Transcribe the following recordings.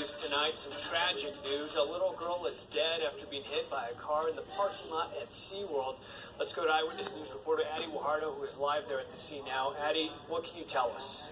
news tonight, some tragic news. A little girl is dead after being hit by a car in the parking lot at SeaWorld. Let's go to Eyewitness News reporter Addie Guajardo, who is live there at the scene now. Addie, what can you tell us?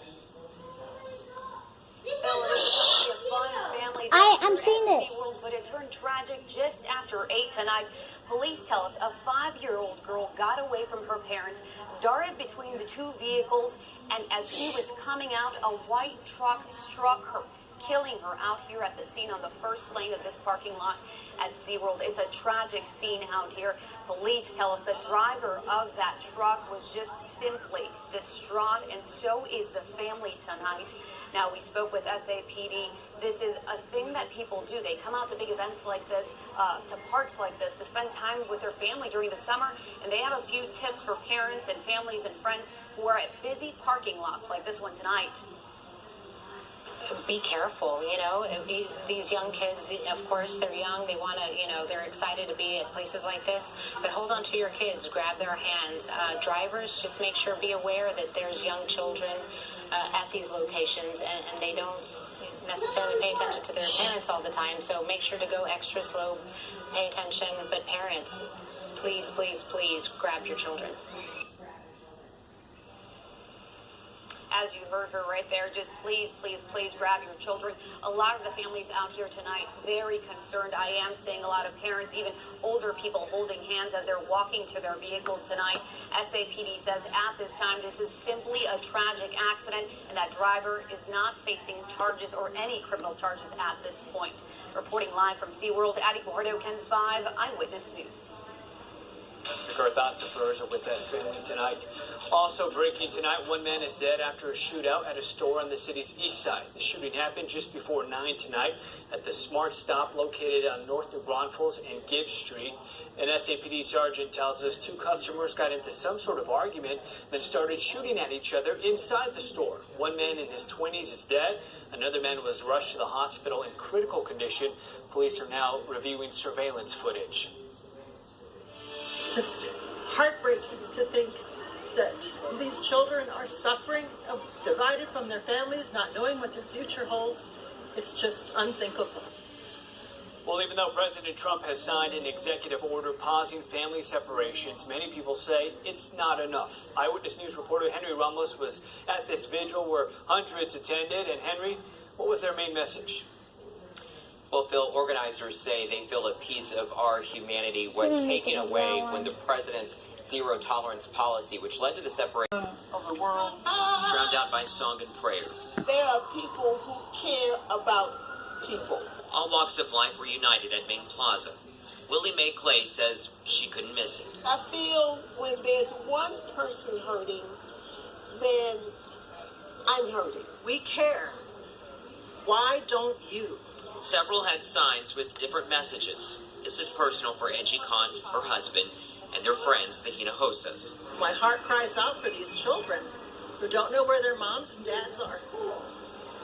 I'm seeing this. But it turned tragic just after 8 tonight. Police tell us a 5-year-old girl got away from her parents, darted between the two vehicles, and as she was coming out, a white truck struck her, killing her out here at the scene on the first lane of this parking lot at SeaWorld. It's a tragic scene out here. Police tell us the driver of that truck was just simply distraught, and so is the family tonight. Now, we spoke with SAPD. This is a thing that people do. They come out to big events like this, to parks like this, to spend time with their family during the summer, and they have a few tips for parents and families and friends who are at busy parking lots like this one tonight. Be careful, these young kids, of course, they're young, they want to, they're excited to be at places like this, but hold on to your kids, grab their hands. Drivers, just make sure, be aware that there's young children at these locations, and they don't necessarily pay attention to their parents all the time, so make sure to go extra slow, pay attention, but parents, please, please, please grab your children. As you heard her right there, just please, please, please grab your children. A lot of the families out here tonight, very concerned. I am seeing a lot of parents, even older people, holding hands as they're walking to their vehicles tonight. SAPD says at this time, this is simply a tragic accident, and that driver is not facing charges or any criminal charges at this point. Reporting live from SeaWorld, Addie Guajardo, KENS 5, Eyewitness News. Our thoughts and prayers are with that family tonight. Also breaking tonight, one man is dead after a shootout at a store on the city's east side. The shooting happened just before 9 tonight at the Smart Stop located on North New Braunfels and Gibbs Street. An SAPD sergeant tells us 2 customers got into some sort of argument, then started shooting at each other inside the store. One man in his 20s is dead. Another man was rushed to the hospital in critical condition. Police are now reviewing surveillance footage. It's just heartbreaking to think that these children are suffering, divided from their families, not knowing what their future holds. It's just unthinkable. Well, even though President Trump has signed an executive order pausing family separations, many people say it's not enough. Eyewitness News reporter Henry Ramos was at this vigil where hundreds attended. And Henry, what was their main message? Well, Phil, organizers say they feel a piece of our humanity was taken away when the president's zero-tolerance policy, which led to the separation of the world, was drowned out by song and prayer. There are people who care about people. All walks of life were united at Main Plaza. Willie Mae Clay says she couldn't miss it. I feel when there's one person hurting, then I'm hurting. We care. Why don't you? Several had signs with different messages. This is personal for Angie Khan, her husband, and their friends, the Hinahosas. My heart cries out for these children who don't know where their moms and dads are.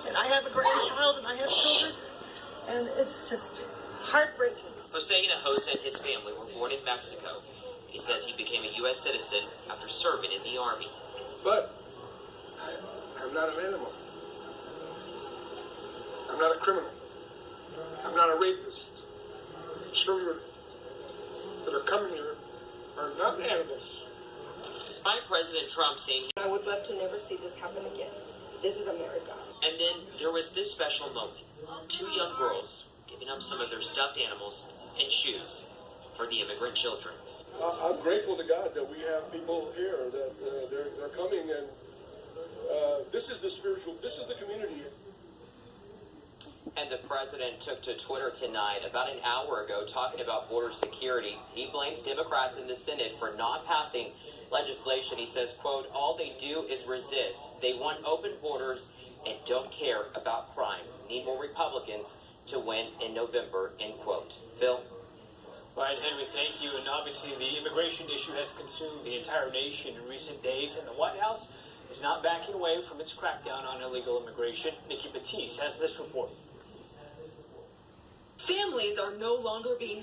And I have a grandchild and I have children, and it's just heartbreaking. Jose Hinojosa and his family were born in Mexico. He says he became a U.S. citizen after serving in the Army. But I'm not an animal. I'm not a criminal. I'm not a rapist. The children that are coming here are not animals. Despite President Trump saying I would love to never see this happen again. This is America. And then there was this special moment. 2 young girls giving up some of their stuffed animals and shoes for the immigrant children. I'm grateful to God that we have people here, that they're coming, and this is the community. And the president took to Twitter tonight about an hour ago talking about border security. He blames Democrats in the Senate for not passing legislation. He says, quote, all they do is resist. They want open borders and don't care about crime. Need more Republicans to win in November, end quote. Phil? All right, Henry, thank you. And obviously the immigration issue has consumed the entire nation in recent days, and the White House is not backing away from its crackdown on illegal immigration. Nikki Batiste has this report. Families are no longer being